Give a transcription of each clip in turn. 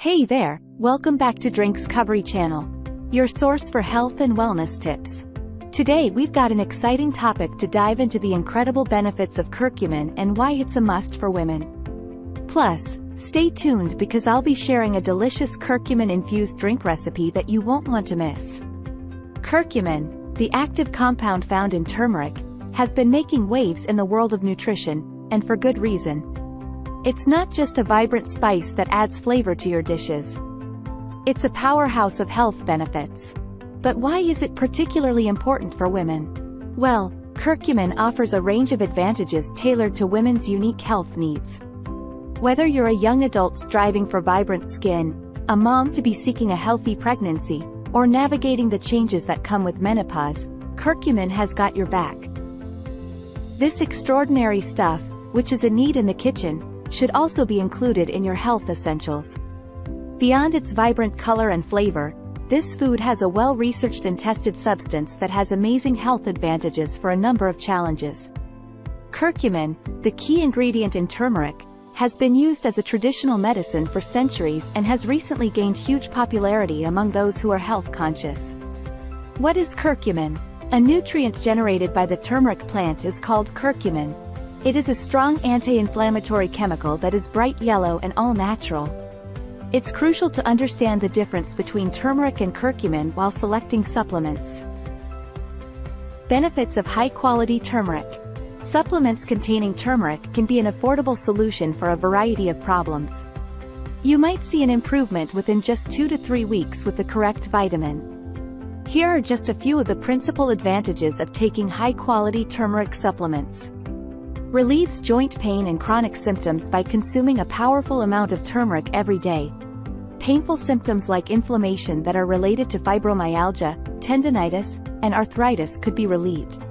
Hey there, welcome back to Drinkscovery channel, your source for health and wellness tips. Today we've got an exciting topic to dive into: the incredible benefits of curcumin and why it's a must for women. Plus, stay tuned because I'll be sharing a delicious curcumin-infused drink recipe that you won't want to miss. Curcumin, the active compound found in turmeric, has been making waves in the world of nutrition, and for good reason. It's not just a vibrant spice that adds flavor to your dishes. It's a powerhouse of health benefits. But why is it particularly important for women? Well, curcumin offers a range of advantages tailored to women's unique health needs. Whether you're a young adult striving for vibrant skin, a mom to be seeking a healthy pregnancy, or navigating the changes that come with menopause, curcumin has got your back. This extraordinary stuff, which is a need in the kitchen, should also be included in your health essentials. Beyond its vibrant color and flavor, this food has a well-researched and tested substance that has amazing health advantages for a number of challenges. Curcumin, the key ingredient in turmeric, has been used as a traditional medicine for centuries and has recently gained huge popularity among those who are health-conscious. What is curcumin? A nutrient generated by the turmeric plant is called curcumin. It is a strong anti-inflammatory chemical that is bright yellow and all-natural. It's crucial to understand the difference between turmeric and curcumin while selecting supplements. Benefits of high-quality turmeric. Supplements containing turmeric can be an affordable solution for a variety of problems. You might see an improvement within just 2 to 3 weeks with the correct vitamin. Here are just a few of the principal advantages of taking high-quality turmeric supplements. Relieves joint pain and chronic symptoms by consuming a powerful amount of turmeric every day. Painful symptoms like inflammation that are related to fibromyalgia, tendinitis, and arthritis could be relieved.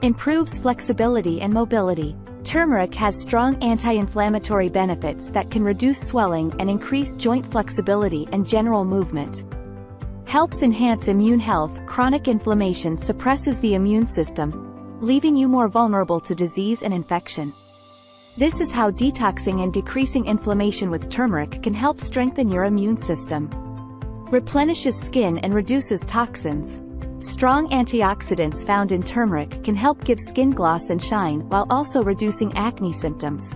Improves flexibility and mobility. Turmeric has strong anti-inflammatory benefits that can reduce swelling and increase joint flexibility and general movement. Helps enhance immune health. Chronic inflammation suppresses the immune system, leaving you more vulnerable to disease and infection. This is how detoxing and decreasing inflammation with turmeric can help strengthen your immune system. Replenishes skin and reduces toxins. Strong antioxidants found in turmeric can help give skin gloss and shine while also reducing acne symptoms.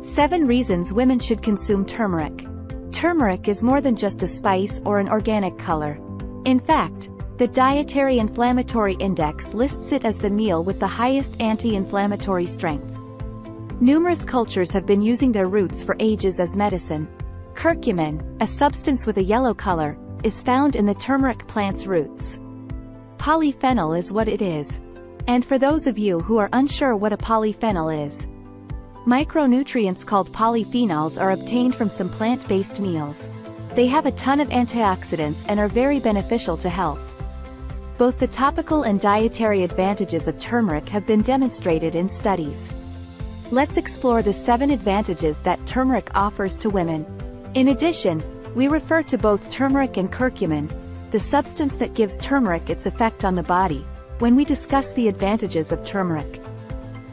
7 reasons women should consume turmeric. Turmeric is more than just a spice or an organic color. In fact, the Dietary Inflammatory Index lists it as the meal with the highest anti-inflammatory strength. Numerous cultures have been using their roots for ages as medicine. Curcumin, a substance with a yellow color, is found in the turmeric plant's roots. Polyphenol is what it is. And for those of you who are unsure what a polyphenol is, micronutrients called polyphenols are obtained from some plant-based meals. They have a ton of antioxidants and are very beneficial to health. Both the topical and dietary advantages of turmeric have been demonstrated in studies. Let's explore the 7 advantages that turmeric offers to women. In addition, we refer to both turmeric and curcumin, the substance that gives turmeric its effect on the body, when we discuss the advantages of turmeric.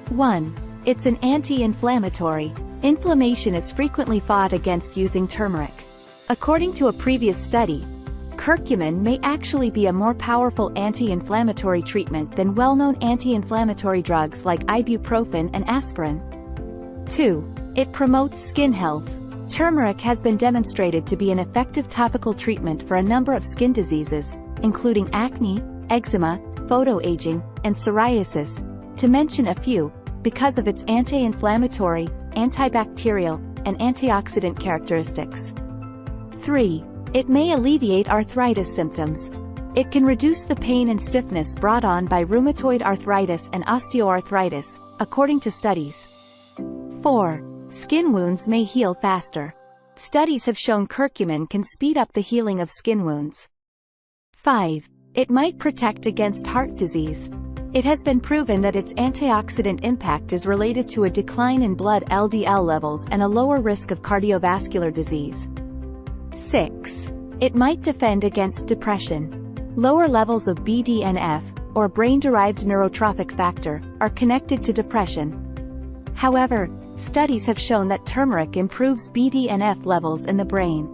1. It's an anti-inflammatory. Inflammation is frequently fought against using turmeric. According to a previous study, curcumin may actually be a more powerful anti-inflammatory treatment than well-known anti-inflammatory drugs like ibuprofen and aspirin. 2. It promotes skin health. Turmeric has been demonstrated to be an effective topical treatment for a number of skin diseases, including acne, eczema, photoaging, and psoriasis, to mention a few, because of its anti-inflammatory, antibacterial, and antioxidant characteristics. 3. It may alleviate arthritis symptoms. It can reduce the pain and stiffness brought on by rheumatoid arthritis and osteoarthritis, according to studies. 4. Skin wounds may heal faster. Studies have shown curcumin can speed up the healing of skin wounds. 5. It might protect against heart disease. It has been proven that its antioxidant impact is related to a decline in blood LDL levels and a lower risk of cardiovascular disease. 6. It might defend against depression. Lower levels of BDNF, or brain-derived neurotrophic factor, are connected to depression. However, studies have shown that turmeric improves BDNF levels in the brain.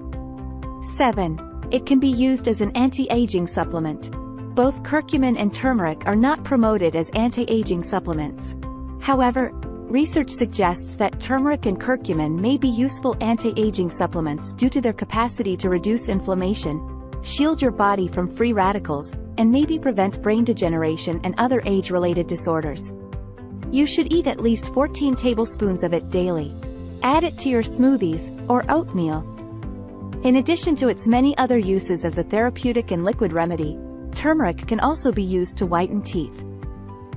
7. It can be used as an anti-aging supplement. Both curcumin and turmeric are not promoted as anti-aging supplements. However, research suggests that turmeric and curcumin may be useful anti-aging supplements due to their capacity to reduce inflammation, shield your body from free radicals, and maybe prevent brain degeneration and other age-related disorders. You should eat at least 14 tablespoons of it daily. Add it to your smoothies or oatmeal. In addition to its many other uses as a therapeutic and liquid remedy, turmeric can also be used to whiten teeth.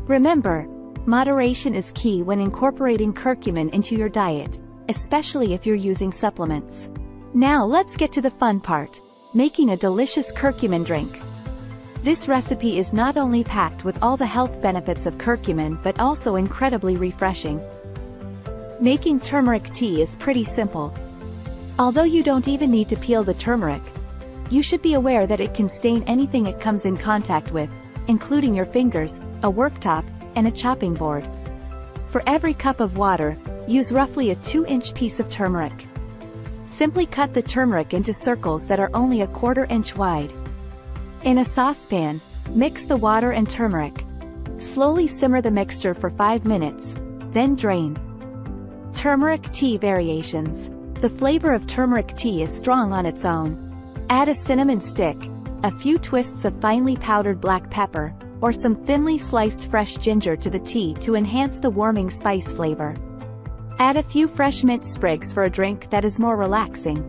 Remember, moderation is key when incorporating curcumin into your diet, especially if you're using supplements. Now let's get to the fun part, making a delicious curcumin drink. This recipe is not only packed with all the health benefits of curcumin but also incredibly refreshing. Making turmeric tea is pretty simple. Although you don't even need to peel the turmeric, you should be aware that it can stain anything it comes in contact with, including your fingers, a worktop, and a chopping board. For every cup of water, use roughly a 2-inch piece of turmeric. Simply cut the turmeric into circles that are only a 1/4 inch wide. In a saucepan, mix the water and turmeric. Slowly simmer the mixture for 5 minutes, then drain. Turmeric tea variations. The flavor of turmeric tea is strong on its own. Add a cinnamon stick, a few twists of finely powdered black pepper, or some thinly sliced fresh ginger to the tea to enhance the warming spice flavor. Add a few fresh mint sprigs for a drink that is more relaxing.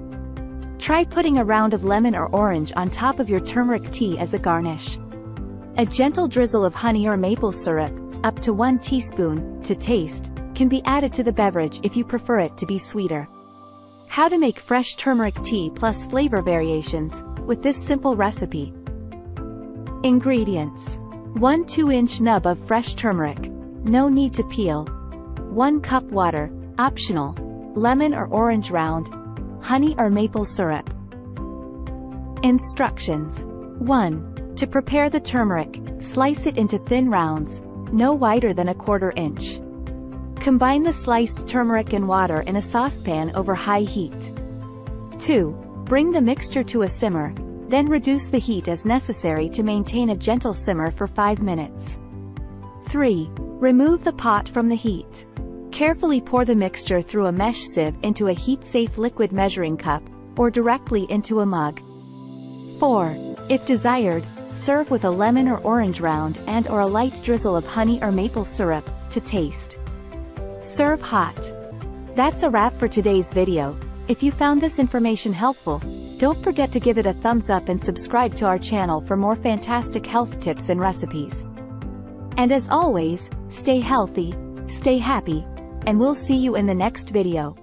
Try putting a round of lemon or orange on top of your turmeric tea as a garnish. A gentle drizzle of honey or maple syrup, up to 1 teaspoon, to taste, can be added to the beverage if you prefer it to be sweeter. How to make fresh turmeric tea plus flavor variations, with this simple recipe. Ingredients. 1 2-inch nub of fresh turmeric. No need to peel. 1 cup water, optional. Lemon or orange round. Honey or maple syrup. Instructions. 1. To prepare the turmeric, slice it into thin rounds, no wider than a 1/4 inch. Combine the sliced turmeric and water in a saucepan over high heat. 2. Bring the mixture to a simmer, then reduce the heat as necessary to maintain a gentle simmer for 5 minutes. 3. Remove the pot from the heat. Carefully pour the mixture through a mesh sieve into a heat-safe liquid measuring cup, or directly into a mug. 4. If desired, serve with a lemon or orange round and/or a light drizzle of honey or maple syrup, to taste. Serve hot. That's a wrap for today's video. If you found this information helpful, don't forget to give it a thumbs up and subscribe to our channel for more fantastic health tips and recipes. And as always, stay healthy, stay happy, and we'll see you in the next video.